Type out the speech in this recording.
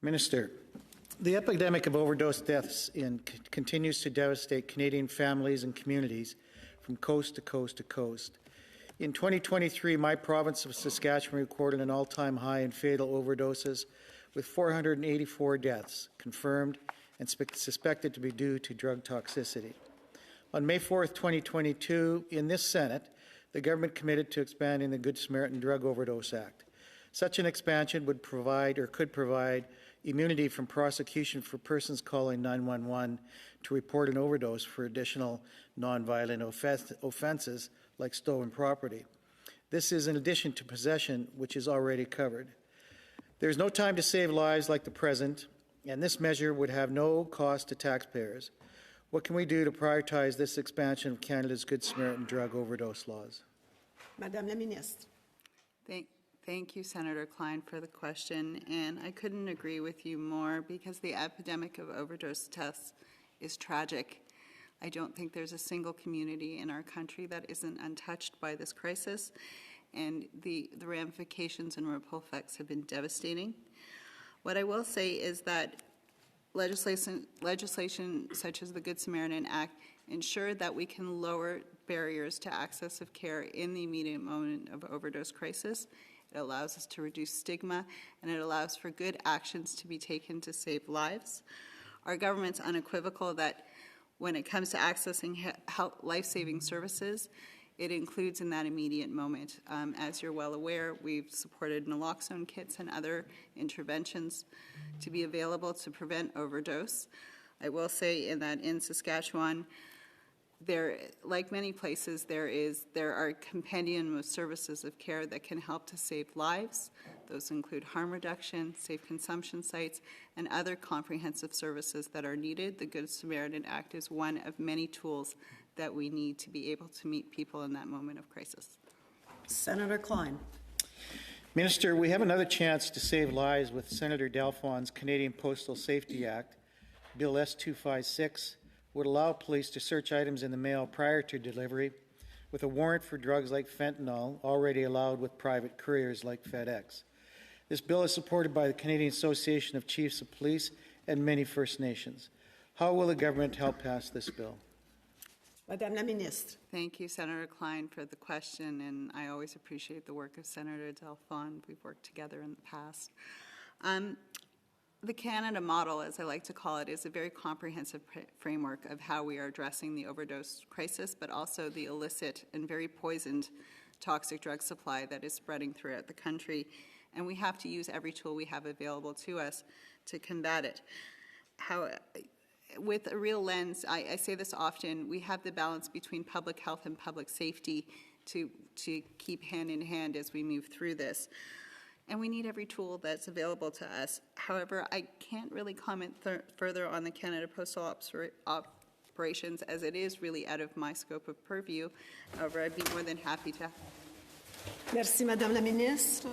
Minister, the epidemic of overdose deaths continues to devastate Canadian families and communities from coast to coast to coast. In 2023, my province of Saskatchewan recorded an all-time high in fatal overdoses with 484 deaths confirmed and suspected to be due to drug toxicity. On May 4th, 2022, in this Senate, the government committed to expanding the Good Samaritan Drug Overdose Act. Such an expansion would provide or could provide immunity from prosecution for persons calling 911 to report an overdose for additional nonviolent offenses like stolen property. This is in addition to possession, which is already covered. There is no time to save lives like the present, and this measure would have no cost to taxpayers. What can we do to prioritize this expansion of Canada's Good Samaritan drug overdose laws? Madame la Ministre. Thank you, Senator Klyne, for the question. And I couldn't agree with you more because the epidemic of overdose deaths is tragic. I don't think there's a single community in our country that isn't untouched by this crisis. And the ramifications and ripple effects have been devastating. What I will say is that legislation such as the Good Samaritan Act ensure that we can lower barriers to access of care in the immediate moment of overdose crisis. It allows us to reduce stigma, and it allows for good actions to be taken to save lives. Our government's unequivocal that when it comes to accessing life-saving services, it includes in that immediate moment. As you're well aware, we've supported naloxone kits and other interventions to be available to prevent overdose. I will say in Saskatchewan, like many places, there are compendium of services of care that can help to save lives. Those include harm reduction, safe consumption sites, and other comprehensive services that are needed. The Good Samaritan Act is one of many tools that we need to be able to meet people in that moment of crisis. Senator Klyne. Minister, we have another chance to save lives with Senator Dalphon's Canadian Postal Safety Act. Bill S-256 would allow police to search items in the mail prior to delivery with a warrant for drugs like fentanyl already allowed with private couriers like FedEx. This bill is supported by the Canadian Association of Chiefs of Police and many First Nations. How will the government help pass this bill? Madame la Ministre. Thank you, Senator Klyne, for the question, and I always appreciate the work of Senator Dalphon. We've worked together in the past. The Canada model, as I like to call it, is a very comprehensive framework of how we are addressing the overdose crisis, but also the illicit and very poisoned toxic drug supply that is spreading throughout the country. And we have to use every tool we have available to us to combat it. With a real lens, I say this often, we have the balance between public health and public safety to keep hand in hand as we move through this. And we need every tool that's available to us. However, I can't really comment further on the Canada Postal operations as it is really out of my scope of purview. However, I'd be more than happy to. Merci, Madame la Ministre.